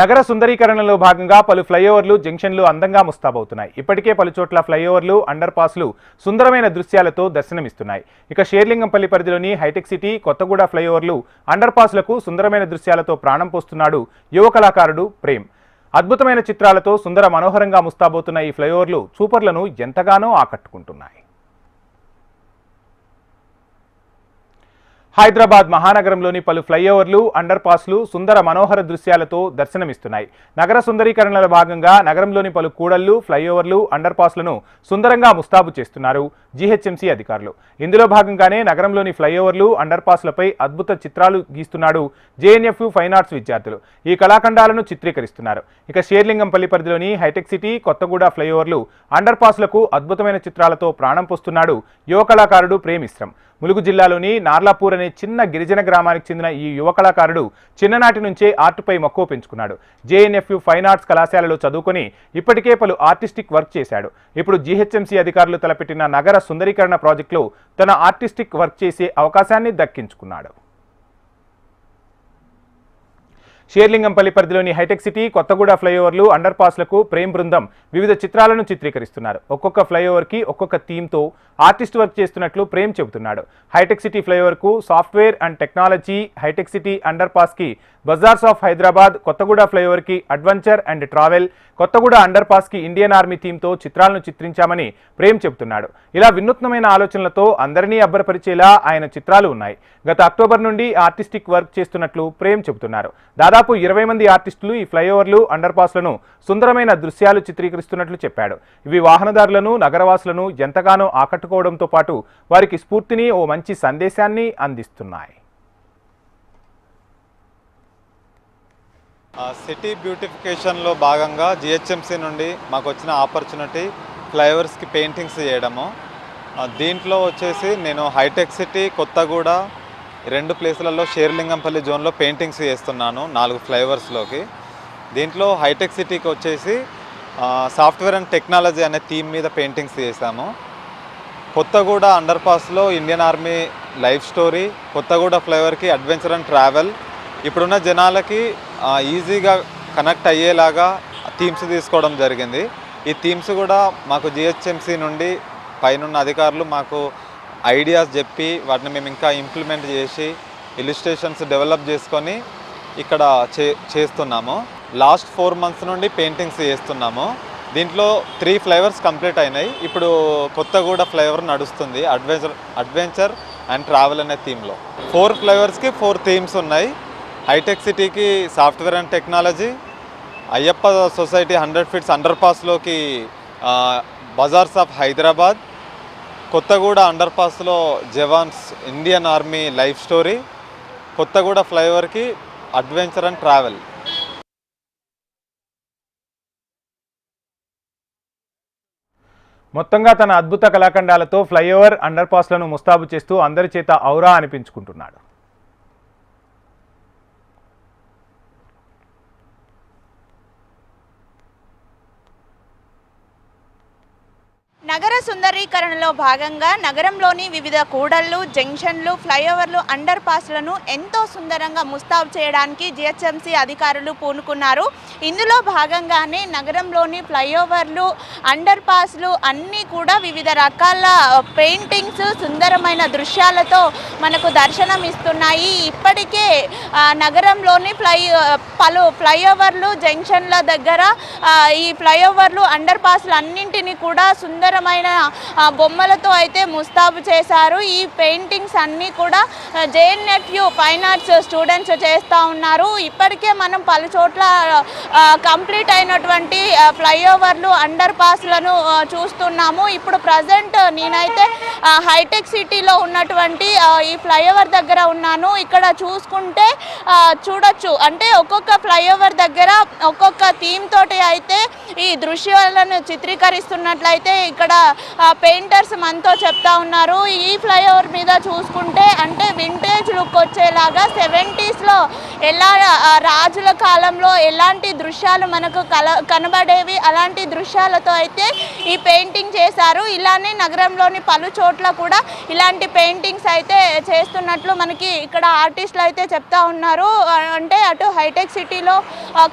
నగర సుందరీకరణలో భాగంగా పలు ఫ్లైఓవర్లు జంక్షన్లు అందంగా ముస్తాబవుతున్నాయి. ఇప్పటికే పలు చోట్ల ఫ్లైఓవర్లు అండర్ పాస్లు సుందరమైన దృశ్యాలతో దర్శనమిస్తున్నాయి. ఇక షేర్లింగంపల్లి పరిధిలోని హైటెక్ సిటీ కొత్తగూడ ఫ్లైఓవర్లు అండర్ పాస్లకు సుందరమైన దృశ్యాలతో ప్రాణం పోస్తున్నాడు యువ కళాకారుడు ప్రేమ్. అద్భుతమైన చిత్రాలతో సుందర మనోహరంగా ముస్తాబవుతున్న ఈ ఫ్లైఓవర్లు చూపర్లను ఎంతగానో ఆకట్టుకుంటున్నాయి. హైదరాబాద్ మహానగరంలోని పలు ఫ్లైఓవర్లు అండర్ పాస్లు సుందర మనోహర దృశ్యాలతో దర్శనమిస్తున్నాయి. నగర సుందరీకరణలో భాగంగా నగరంలోని పలు కూడళ్లు ఫ్లైఓవర్లు అండర్ పాస్లను సుందరంగా ముస్తాబు చేస్తున్నారు జీహెచ్ఎంసీ అధికారులు. ఇందులో భాగంగానే నగరంలోని ఫ్లైఓవర్లు అండర్ పాస్లపై అద్భుత చిత్రాలు గీస్తున్నారు జేఎన్ఎఫ్ ఫైన్ ఆర్ట్స్ విద్యార్థులు. ఈ కళాఖండాలను చిత్రీకరిస్తున్నారు. ఇక షేర్లింగంపల్లి పరిధిలోని హైటెక్ సిటీ కొత్తగూడ ఫ్లైఓవర్లు అండర్ పాస్లకు అద్భుతమైన చిత్రాలతో ప్రాణం పోస్తున్నాడు యువ కళాకారుడు ప్రేమ్ ఇస్రం. ములుగు జిల్లాలోని నార్లాపూర్ అనే చిన్న గిరిజన గ్రామానికి చెందిన ఈ యువ కళాకారుడు చిన్ననాటి నుంచే ఆర్టుపై మక్కువ పెంచుకున్నాడు. జేఎన్ఎఫ్ ఫైన్ ఆర్ట్స్ కళాశాలలో చదువుకొని ఇప్పటికే పలు ఆర్టిస్టిక్ వర్క్ చేశాడు. ఇప్పుడు జీహెచ్ఎంసీ అధికారులు తలపెట్టిన నగర సుందరీకరణ ప్రాజెక్టులో తన ఆర్టిస్టిక్ వర్క్ చేసే అవకాశాన్ని దక్కించుకున్నాడు. షేర్లింగంపల్లి పరిధిలోని హైటెక్ సిటీ కొత్తగూడ ఫ్లైఓవర్లు అండర్ పాస్లకు ప్రేమ్ బృందం వివిధ చిత్రాలను చిత్రీకరిస్తున్నారు. ఒక్కొక్క ఫ్లైఓవర్కి ఒక్కొక్క థీమ్తో ఆర్టిస్ట్ వర్క్ చేస్తున్నట్లు ప్రేమ్ చెబుతున్నాడు. హైటెక్ సిటీ ఫ్లైఓవర్కు software and technology, hitech city under పాస్కి బజార్స్ ఆఫ్ హైదరాబాద్, కొత్తగూడ ఫ్లైఓవర్కి adventure and travel, Kothaguda under పాస్కి ఇండియన్ ఆర్మీ థీమ్తో చిత్రాలను చిత్రించామని ప్రేమ్ చెబుతున్నాడు. ఇలా వినూత్నమైన ఆలోచనలతో అందరినీ అబ్బరపరిచేలా ఆయన చిత్రాలు ఉన్నాయి. గత అక్టోబర్ నుండి ఆర్టిస్టిక్ వర్క్ చేస్తున్నట్లు ప్రేమ్ చెబుతున్నారు. దాదాపు 20 మంది ఆర్టిస్టులు ఈ ఫ్లైఓవర్లు అండర్ పాస్లను సుందరమైన దృశ్యాలు చిత్రీకరిస్తున్నట్లు చెప్పాడు. ఇవి వాహనదారులను, నగరవాసులను ఎంతగానో ఆకట్టుకోవడంతో పాటు వారికి స్ఫూర్తిని, ఓ మంచి సందేశాన్ని అందిస్తున్నాయి. సిటీ బ్యూటిఫికేషన్లో భాగంగా జిహెచ్ఎంసీ నుండి మాకు వచ్చిన ఆపర్చునిటీ ఫ్లైఓవర్స్కి పెయింటింగ్స్ చేయడము. దీంట్లో వచ్చేసి నేను హైటెక్ సిటీ కొత్తగూడ 2 ప్లేసులలో షేర్లింగంపల్లి జోన్లో పెయింటింగ్స్ చేస్తున్నాను 4 ఫ్లైఓవర్స్లోకి. దీంట్లో హైటెక్ సిటీకి వచ్చేసి సాఫ్ట్వేర్ అండ్ టెక్నాలజీ అనే థీమ్ మీద పెయింటింగ్స్ చేశాము. కొత్తగూడ అండర్ పాస్లో Indian army life story, Kothaguda ఫ్లైఓవర్కి అడ్వెంచర్ అండ్ ట్రావెల్. ఇప్పుడున్న జనాలకి ఈజీగా కనెక్ట్ అయ్యేలాగా థీమ్స్ తీసుకోవడం జరిగింది. ఈ థీమ్స్ కూడా మాకు జిహెచ్ఎంసీ నుండి పైనున్న అధికారులు మాకు ఐడియాస్ చెప్పి వాటిని మేము ఇంకా ఇంప్లిమెంట్ చేసి ఇలిస్ట్రేషన్స్ డెవలప్ చేసుకొని ఇక్కడ చేస్తున్నాము. లాస్ట్ 4 months నుండి పెయింటింగ్స్ చేస్తున్నాము. దీంట్లో 3 ఫ్లైఓవర్స్ కంప్లీట్ అయినాయి. ఇప్పుడు కొత్తగూడ ఫ్లైఓవర్ నడుస్తుంది అడ్వెంచర్ అండ్ ట్రావెల్ అనే థీమ్లో. 4 ఫ్లైఓవర్స్కి 4 థీమ్స్ ఉన్నాయి. హైటెక్ సిటీకి software and technology, Ayyappa society 100 feet under పాస్లోకి bazaars of Hyderabad, Kothaguda under పాస్లో jawans Indian army life story, Kothaguda ఫ్లైఓవర్కి అడ్వెంచర్ అండ్ ట్రావెల్. మొత్తంగా తన అద్భుత కళాఖండాలతో ఫ్లైఓవర్ అండర్ పాస్లను ముస్తాబు చేస్తూ అందరి చేత ఔరా అనిపించుకుంటున్నాడు. నగర సుందరీకరణలో భాగంగా నగరంలోని వివిధ కూడళ్లు, జంక్షన్లు, ఫ్లైఓవర్లు, అండర్ పాస్లను ఎంతో సుందరంగా ముస్తాబు చేయడానికి జిహెచ్ఎంసీ అధికారులు పూనుకున్నారు. ఇందులో భాగంగానే నగరంలోని ఫ్లైఓవర్లు, అండర్ పాస్లు అన్నీ కూడా వివిధ రకాల పెయింటింగ్స్, సుందరమైన దృశ్యాలతో మనకు దర్శనం ఇస్తున్నాయి. ఇప్పటికే నగరంలోని పలు ఫ్లైఓవర్లు, జంక్షన్ల దగ్గర ఈ ఫ్లైఓవర్లు, అండర్ పాస్లు అన్నింటినీ కూడా సుందరమైన బొమ్మలతో అయితే ముస్తాబు చేశారు. ఈ పెయింటింగ్స్ అన్నీ కూడా జేఎన్ఎఫ్ ఫైన్ ఆర్ట్స్ స్టూడెంట్స్ చేస్తూ ఉన్నారు. ఇప్పటికే మనం పలు చోట్ల కంప్లీట్ అయినటువంటి ఫ్లైఓవర్లు, అండర్ పాస్లను చూస్తున్నాము. ఇప్పుడు ప్రజెంట్ నేనైతే హైటెక్ సిటీలో ఉన్నటువంటి ఈ ఫ్లైఓవర్ దగ్గర ఉన్నాను. ఇక్కడ చూసుకుంటే చూడొచ్చు, అంటే ఒక్కొక్క ఫ్లైఓవర్ దగ్గర ఒక్కొక్క థీమ్ తోటి అయితే ఈ దృశ్యాలను చిత్రీకరిస్తున్నట్లయితే ఇక్కడ పెయింటర్స్ మనతో చెప్తా ఉన్నారు. ఈ ఫ్లైఓవర్ మీద చూసుకుంటే అంటే వింటేజ్ లుక్ వచ్చేలాగా 70s ఎలా రాజుల కాలంలో ఎలాంటి దృశ్యాలు మనకు కనబడేవి అలాంటి దృశ్యాలతో అయితే ఈ పెయింటింగ్ చేశారు. ఇలానే నగరంలోని పలు చోట్ల కూడా ఇలాంటి పెయింటింగ్స్ అయితే చేస్తున్నట్లు మనకి ఇక్కడ ఆర్టిస్టులు అయితే చెప్తా ఉన్నారు. అంటే అటు హైటెక్ సిటీలో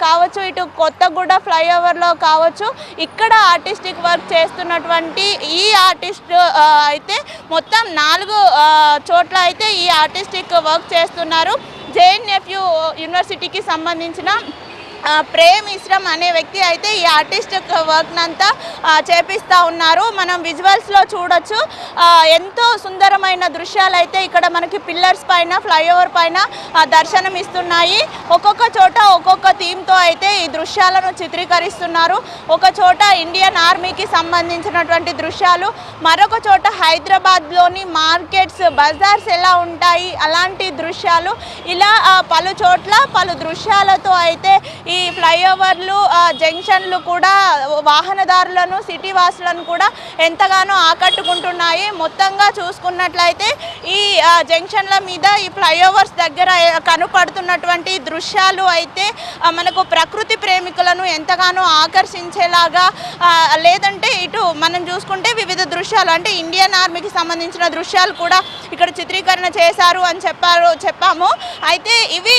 కావచ్చు, ఇటు కొత్తగూడ ఫ్లైఓవర్లో కావచ్చు, ఇక్కడ ఆర్టిస్టిక్ వర్క్ చేస్తున్నటువంటి ఈ ఆర్టిస్ట్ అయితే మొత్తం 4 చోట్ల అయితే ఈ ఆర్టిస్టిక్ వర్క్ చేస్తున్నారు. జేఎన్ఎఫ్యు యూనివర్సిటీకి సంబంధించిన ప్రేమ్ ఇస్రమ్ అనే వ్యక్తి అయితే ఈ ఆర్టిస్టిక్ వర్క్నంతా చేపిస్తూ ఉన్నారు. మనం విజువల్స్లో చూడొచ్చు. ఎంతో సుందరమైన దృశ్యాలు అయితే ఇక్కడ మనకి పిల్లర్స్ పైన, ఫ్లైఓవర్ పైన దర్శనం ఇస్తున్నాయి. ఒక్కొక్క చోట ఒక్కొక్క థీమ్తో అయితే ఈ దృశ్యాలను చిత్రీకరిస్తున్నారు. ఒక చోట ఇండియన్ ఆర్మీకి సంబంధించినటువంటి దృశ్యాలు, మరొక చోట హైదరాబాద్లోని మార్కెట్స్, బజార్స్ ఎలా ఉంటాయి అలాంటి దృశ్యాలు, ఇలా పలు చోట్ల పలు దృశ్యాలతో అయితే ఈ ఫ్లైఓవర్లు, జంక్షన్లు కూడా వాహనదారులను, సిటీ వాసులను కూడా ఎంతగానో ఆకట్టుకుంటున్నాయి. మొత్తంగా చూసుకున్నట్లయితే ఈ జంక్షన్ల మీద, ఈ ఫ్లైఓవర్స్ దగ్గర కనపడుతున్నటువంటి దృశ్యాలు అయితే మనకు ప్రకృతి ప్రేమికులను ఎంతగానో ఆకర్షించేలాగా, లేదంటే ఇటు మనం చూసుకుంటే వివిధ దృశ్యాలు అంటే ఇండియన్ ఆర్మీకి సంబంధించిన దృశ్యాలు కూడా ఇక్కడ చిత్రీకరణ చేశారు అని చెప్పాము. అయితే ఇవి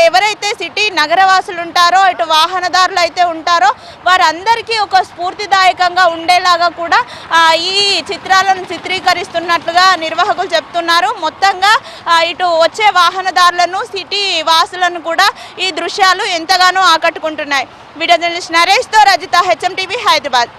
ఎవరైతే సిటీ నగరవాసులు ఉంటారో, ఇటు వాహనదారులు అయితే ఉంటారో వారందరికీ ఒక స్ఫూర్తిదాయకంగా ఉండేలాగా కూడా ఈ చిత్రాలను చిత్రీకరిస్తున్నట్లుగా నిర్వాహకులు చెప్తున్నారు. మొత్తంగా ఇటు వచ్చే వాహనదారులను, సిటీ వాసులను కూడా ఈ దృశ్యాలు ఎంతగానో ఆకట్టుకుంటున్నాయి. వీడియో జర్నలిస్ట్ నరేష్తో రజిత, హెచ్ఎం టీవీ, హైదరాబాద్.